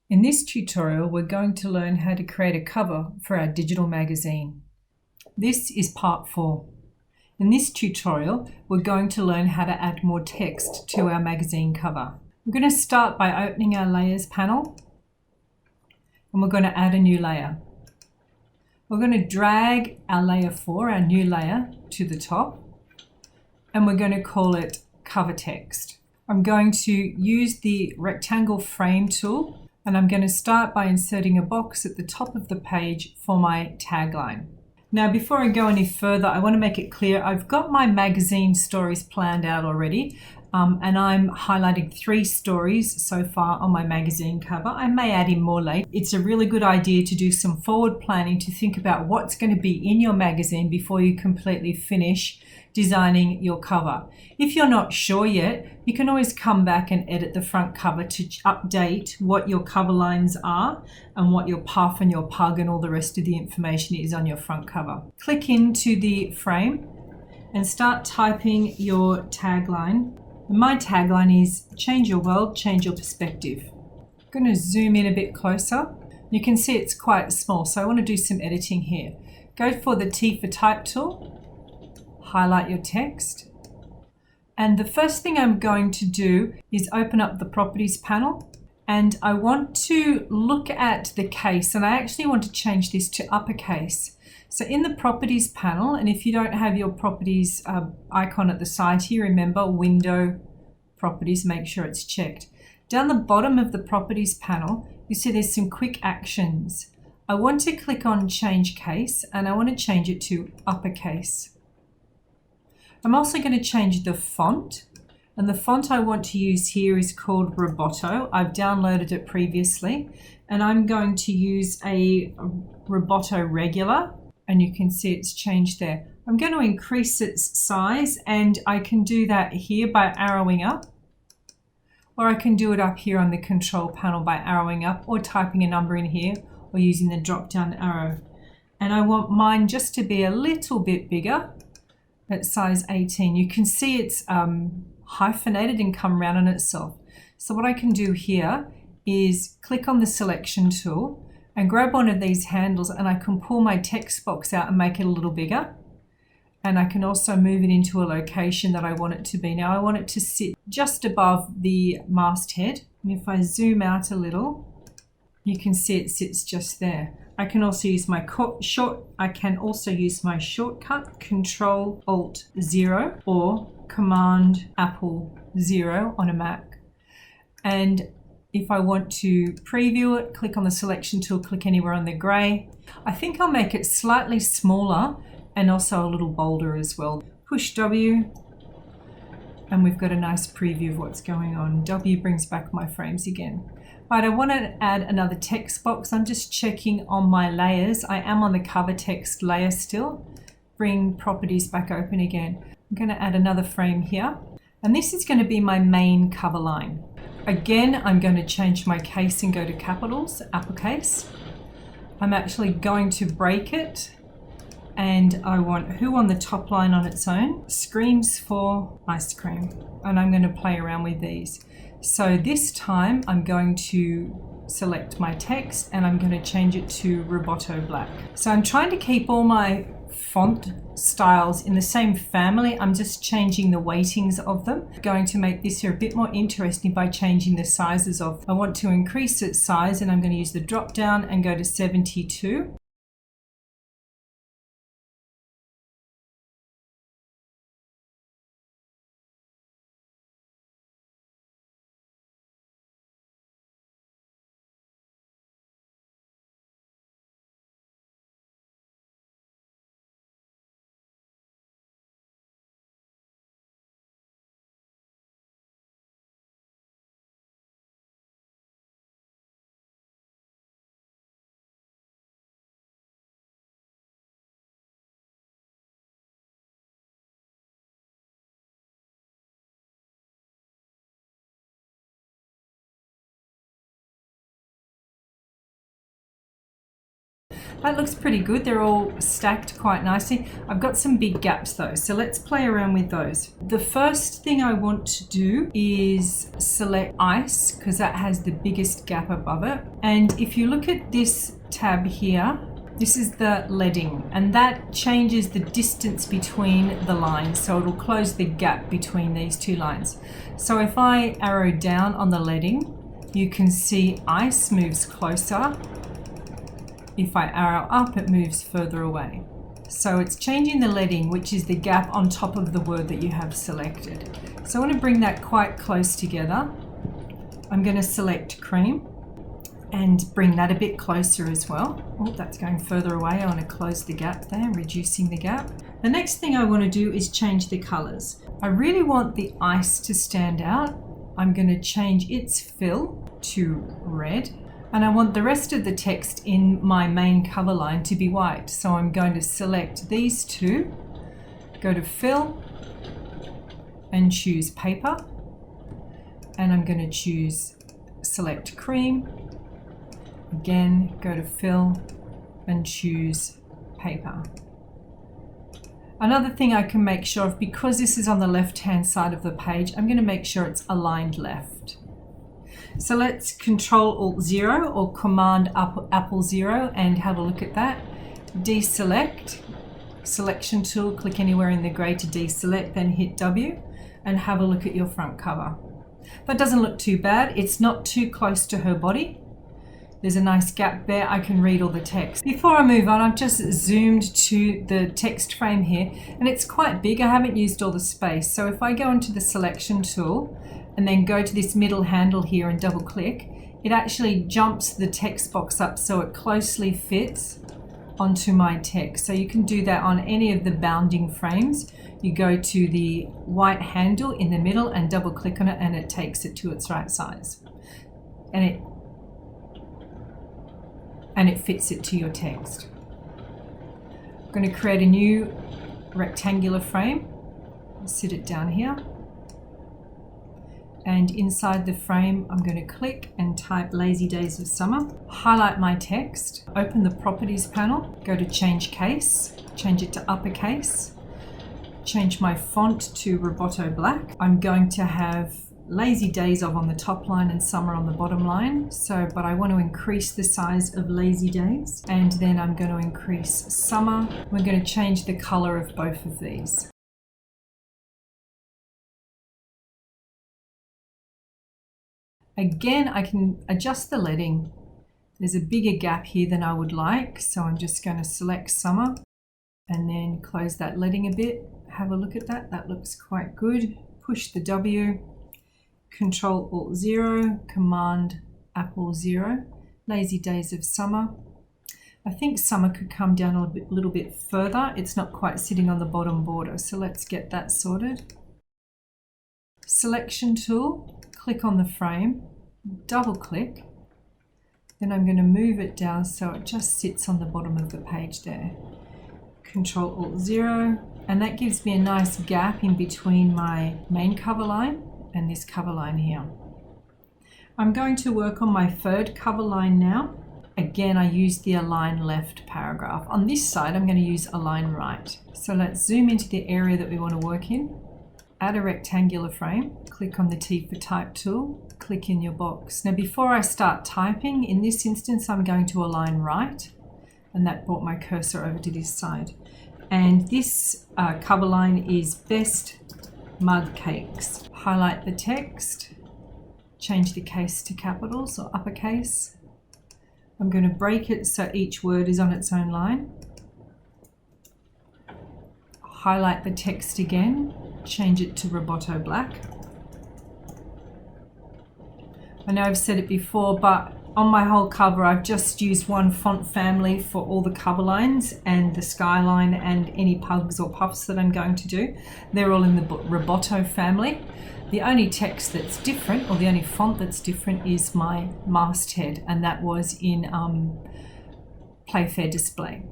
In this tutorial, we're going to learn how to create a cover for our digital magazine. This is part 4. In this tutorial, we're going to learn how to add more text to our magazine cover. We're going to start by opening our layers panel, and we're going to add a new layer. We're going to drag our layer 4, our new layer, to the top, and we're going to call it cover text. I'm going to use the rectangle frame tool, and I'm going to start by inserting a box at the top of the page for my tagline. Now, before I go any further, I want to make it clear I've got my magazine stories planned out already, and I'm highlighting 3 stories so far on my magazine cover. I may add in more later. It's a really good idea to do some forward planning to think about what's going to be in your magazine before you completely finish designing your cover. If you're not sure yet, you can always come back and edit the front cover to update what your cover lines are and what your puff and your pug and all the rest of the information is on your front cover. Click into the frame and start typing your tagline. My tagline is change your world, change your perspective. I'm going to zoom in a bit closer. You can see it's quite small, so I want to do some editing here. Go for the T for type tool, highlight your text, and the first thing I'm going to do is open up the properties panel, and I want to look at the case, and I actually want to change this to uppercase. So in the properties panel, and if you don't have your properties icon at the side here, remember window properties, make sure it's checked. Down the bottom of the properties panel, you see there's some quick actions. I want to click on change case, and I want to change it to uppercase. I'm also going to change the font, and the font I want to use here is called Roboto. I've downloaded it previously, and I'm going to use a Roboto regular, and you can see it's changed there. I'm going to increase its size, and I can do that here by arrowing up, or I can do it up here on the control panel by arrowing up or typing a number in here or using the drop down arrow. And I want mine just to be a little bit bigger at size 18. You can see it's hyphenated and come round on itself. So what I can do here is click on the selection tool and grab one of these handles, and I can pull my text box out and make it a little bigger. And I can also move it into a location that I want it to be. Now I want it to sit just above the masthead. And if I zoom out a little, you can see it sits just there. I can also use my shortcut Control Alt 0 or Command Apple 0 on a Mac. And if I want to preview it, click on the selection tool, click anywhere on the grey. I think I'll make it slightly smaller and also a little bolder as well. Push W, and we've got a nice preview of what's going on. W brings back my frames again. Right, I want to add another text box. I'm just checking on my layers. I am on the cover text layer still. Bring properties back open again. I'm going to add another frame here, and this is going to be my main cover line. Again, I'm going to change my case and go to capitals, uppercase. I'm actually going to break it, and I want who on the top line on its own screams for ice cream, and I'm going to play around with these. So this time I'm going to select my text and I'm going to change it to Roboto Black. So I'm trying to keep all my font styles in the same family. I'm just changing the weightings of them. I'm going to make this here a bit more interesting by changing the sizes of. I want to increase its size, and I'm going to use the drop down and go to 72. That looks pretty good. They're all stacked quite nicely. I've got some big gaps though, so let's play around with those. The first thing I want to do is select ice because that has the biggest gap above it. And if you look at this tab here, this is the leading, and that changes the distance between the lines. So it'll close the gap between these two lines. So if I arrow down on the leading, you can see ice moves closer. If I arrow up, it moves further away. So it's changing the leading, which is the gap on top of the word that you have selected. So I want to bring that quite close together. I'm going to select cream and bring that a bit closer as well. Oh, that's going further away. I want to close the gap there, reducing the gap. The next thing I want to do is change the colors. I really want the ice to stand out. I'm going to change its fill to red, and I want the rest of the text in my main cover line to be white. So I'm going to select these two, go to fill and choose paper, and I'm going to choose select cream. Again, go to fill and choose paper. Another thing I can make sure of, because this is on the left-hand side of the page, I'm going to make sure it's aligned left. So let's Control-Alt-0 or Command-Apple-0 and have a look at that. Deselect, selection tool, click anywhere in the grey to deselect, then hit W and have a look at your front cover. That doesn't look too bad. It's not too close to her body. There's a nice gap there. I can read all the text. Before I move on, I've just zoomed to the text frame here, and it's quite big. I haven't used all the space. So if I go into the selection tool and then go to this middle handle here and double click, it actually jumps the text box up so it closely fits onto my text. So you can do that on any of the bounding frames. You go to the white handle in the middle and double click on it, and it takes it to its right size. And it fits it to your text. I'm going to create a new rectangular frame. I'll sit it down here. And inside the frame, I'm going to click and type Lazy Days of Summer. Highlight my text, open the Properties panel, go to Change Case, change it to uppercase, change my font to Roboto Black. I'm going to have Lazy Days of on the top line and Summer on the bottom line. But I want to increase the size of Lazy Days, and then I'm going to increase Summer. We're going to change the color of both of these. Again, I can adjust the leading. There's a bigger gap here than I would like, so I'm just going to select Summer and then close that leading a bit. Have a look at that. That looks quite good. Push the W. Control-Alt-0, Command-Apple-0, Lazy Days of Summer. I think Summer could come down a little bit further. It's not quite sitting on the bottom border, so let's get that sorted. Selection tool, click on the frame, double click, then I'm going to move it down so it just sits on the bottom of the page there. Control-Alt-0, and that gives me a nice gap in between my main cover line and this cover line here. I'm going to work on my third cover line now. Again, I used the align left paragraph. On this side, I'm going to use align right. So let's zoom into the area that we want to work in. Add a rectangular frame, click on the T for Type tool, click in your box. Now before I start typing, in this instance, I'm going to align right, and that brought my cursor over to this side. And this cover line is Best Mug Cakes. Highlight the text, change the case to capitals or uppercase. I'm going to break it so each word is on its own line. Highlight the text again, change it to Roboto Black. I know I've said it before, but on my whole cover, I've just used one font family for all the cover lines and the skyline and any pugs or puffs that I'm going to do. They're all in the Roboto family. The only text that's different, or the only font that's different, is my masthead, and that was in Playfair Display.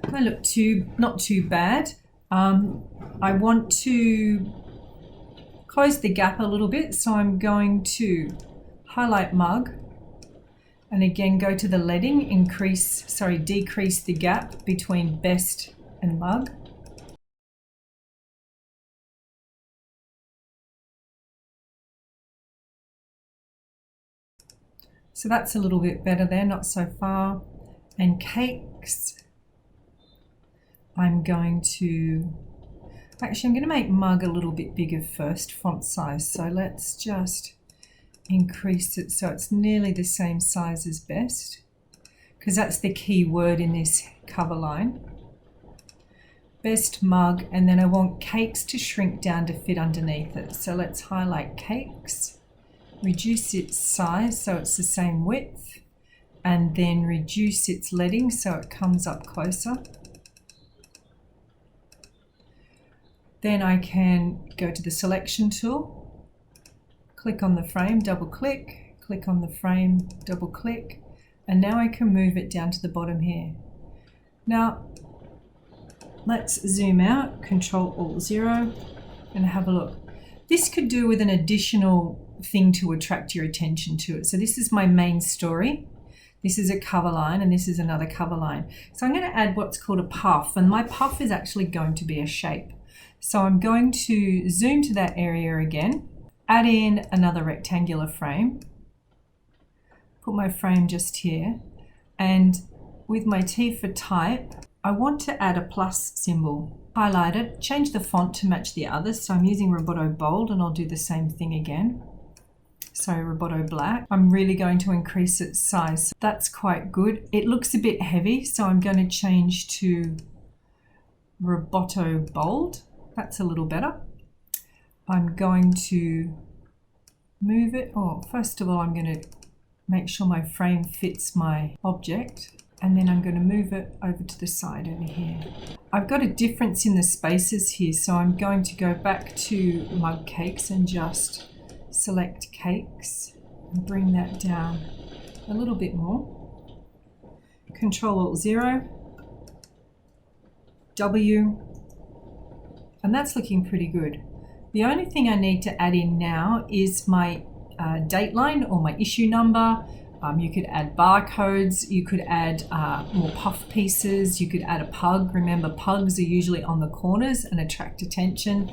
They look not too bad. I want to close the gap a little bit, so I'm going to highlight mug and again go to the leading, decrease the gap between best and mug. So that's a little bit better there, not so far. And cakes, I'm going to make mug a little bit bigger first, font size. So let's just increase it so it's nearly the same size as best, because that's the key word in this cover line. Best mug, and then I want cakes to shrink down to fit underneath it. So let's highlight cakes, reduce its size so it's the same width, and then reduce its leading so it comes up closer. Then I can go to the selection tool, click on the frame, double click, click on the frame, double click, and now I can move it down to the bottom here. Now let's zoom out, Control-Alt-0, and have a look. This could do with an additional thing to attract your attention to it. So this is my main story. This is a cover line, and this is another cover line. So I'm going to add what's called a puff, and my puff is actually going to be a shape. So I'm going to zoom to that area again, add in another rectangular frame, put my frame just here, and with my T for type, I want to add a plus symbol. Highlight it, change the font to match the others. So I'm using Roboto Bold, and I'll do the same thing again. So Roboto Black. I'm really going to increase its size. So that's quite good. It looks a bit heavy, so I'm going to change to Roboto Bold. That's a little better. I'm going to move it. First of all, I'm going to make sure my frame fits my object, and then I'm going to move it over to the side over here. I've got a difference in the spaces here, so I'm going to go back to mug cakes and just select cakes and bring that down a little bit more. Control-Alt-0, W, and that's looking pretty good. The only thing I need to add in now is my date line or my issue number. You could add barcodes, you could add more puff pieces, you could add a pug. Remember, pugs are usually on the corners and attract attention.